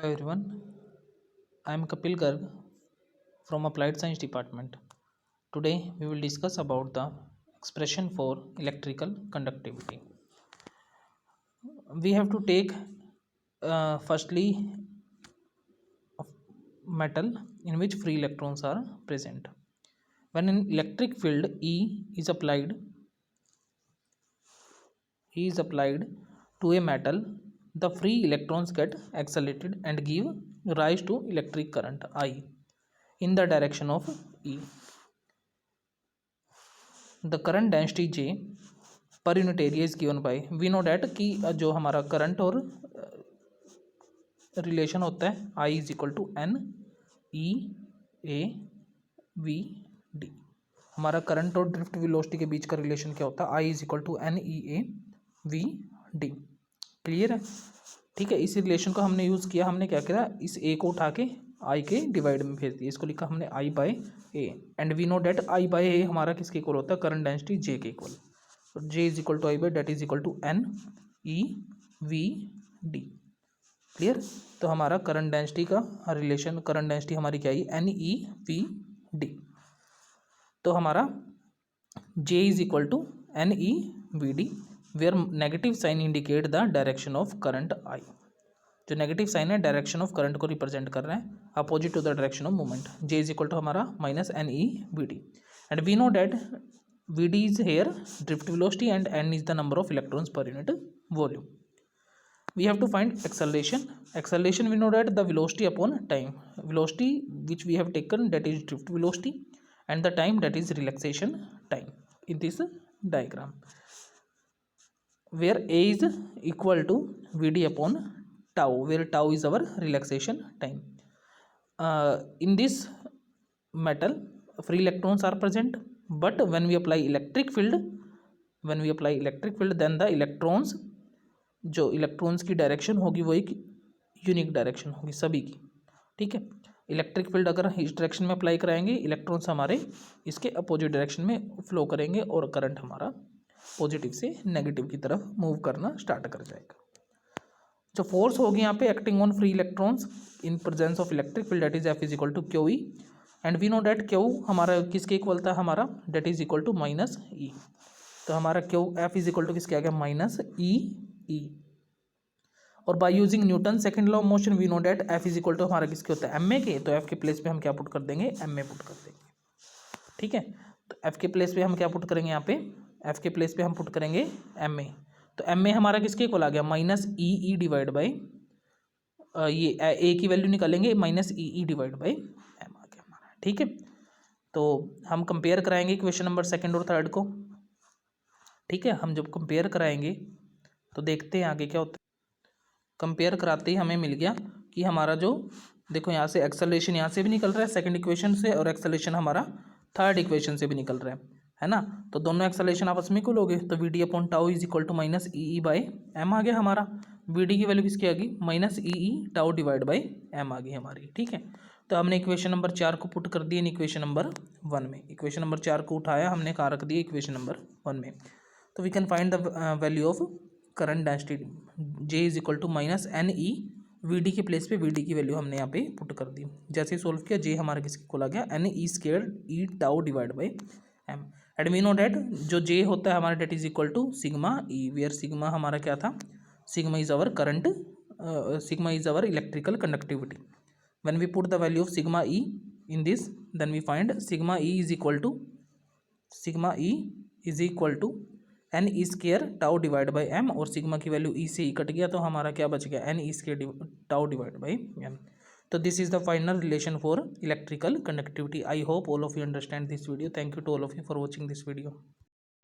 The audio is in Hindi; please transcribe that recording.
Hello everyone, I am Kapil Garg from Applied Science Department. Today we will discuss about the expression for electrical conductivity. We have to take firstly metal in which free electrons are present. When an electric field E is applied to a metal, the free electrons get accelerated and give rise to electric current I in the direction of E. The current density J per unit area is given by, we know that कि जो हमारा करंट और रिलेशन होता है I is equal to N E A V D. हमारा करंट और ड्रिफ्ट वेलोसिटी के बीच का रिलेशन क्या होता है? I is equal to N E A V D. Clear है? ठीक है. इस रिलेशन को हमने यूज़ किया. हमने क्या किया, इस ए को उठा के आई के डिवाइड में भेज दिया. इसको लिखा हमने I by A. And we know that I by A हमारा किसके इक्वल होता है? करंट डेंसिटी जे के इक्वल. तो J is equal to I by that is equal to N E V D. Clear? तो हमारा करंट डेंसिटी का रिलेशन, करंट डेंसिटी हमारी क्या आई? N E V D. तो हमारा J is equal to N E V D where negative sign indicate the direction of current I. जो नेगेटिव साइन है डायरेक्शन ऑफ करंट को रिप्रेजेंट कर रहे हैं, opposite to the direction of movement. J is equal to हमारा minus N E V D. And we know that V D is here drift velocity and N is the number of electrons per unit volume. We have to find acceleration. Acceleration we know that the velocity upon time. Velocity which we have taken, that is drift velocity, and the time, that is relaxation time in this diagram, where a is equal to vd upon tau, where tau is our relaxation time. In this metal free electrons are present, but when we apply electric field, then the electrons, जो इलेक्ट्रॉन्स की डायरेक्शन होगी वो एक यूनिक डायरेक्शन होगी सभी की. ठीक है. इलेक्ट्रिक फील्ड अगर इस डायरेक्शन में अप्लाई कराएंगे, इलेक्ट्रॉन्स हमारे इसके अपोजिट डायरेक्शन में फ्लो करेंगे और करंट हमारा पॉजिटिव से नेगेटिव की तरफ मूव करना स्टार्ट कर जाएगा. जो फोर्स होगी यहाँ पे acting on free electrons in presence of electric field, that is F is equal to Q E. And we know that Q हमारा किसके इक्वल था? हमारा that is equal to minus E. तो हमारा Q F is equal to किसके आ गया? Minus E E. और by using Newton second law of motion we know that F is equal to हमारा किसके होता है? एम ए के. तो एफ के प्लेस पे हम क्या पुट कर देंगे? एम ए पुट कर देंगे. ठीक है. तो एफ के प्लेस पे हम क्या पुट करेंगे? यहाँ पे एफ के प्लेस पे हम पुट करेंगे एम ए. तो एम ए हमारा किसके इक्वल आ गया? Minus E E divide by ये ए की वैल्यू निकालेंगे, minus E E divide by M आ गया हमारा. ठीक है. तो हम कंपेयर कराएंगे इक्वेशन नंबर सेकेंड और थर्ड को. ठीक है. हम जब कंपेयर कराएंगे तो देखते हैं आगे क्या होता है. कंपेयर कराते ही हमें मिल गया कि हमारा जो, देखो यहाँ से एक्सेलरेशन यहाँ से भी निकल रहा है सेकंड इक्वेशन से, और एक्सेलरेशन हमारा थर्ड इक्वेशन से भी निकल रहा है ना. तो दोनों एक्सेलरेशन आपस में इक्वल हो गए. तो V D upon tau is equal to minus E E by M आ गया हमारा. वी डी की वैल्यू किसकी आ गई? Minus E E tau divide by M आ गई हमारी. ठीक है. तो हमने इक्वेशन नंबर 4 को पुट कर दिया इक्वेशन नंबर 1 में. इक्वेशन नंबर 4 को उठाया हमने, कहाँ रख दिया? इक्वेशन नंबर 1 में. तो we can find the value of current density. J is equal to minus N E V D के प्लेस पे वी डी की वैल्यू हमने यहाँ पे पुट कर दी. जैसे ही सोल्व किया, जे हमारा किसके इक्वल आ गया? N E square E tau divide by M. And we know that जो जे होता है हमारा, that is equal to sigma E, where sigma हमारा क्या था? Sigma is our current, sigma is our electrical conductivity. When we put the value of sigma E in this, then we find sigma E is equal to N E square tau divide by M. और सिग्मा की वैल्यू ई से ई कट गया, तो हमारा क्या बच गया? N E square tau divide by M. तो this is the final relation for electrical conductivity. I hope all of you understand this video. Thank you to all of you for watching this video.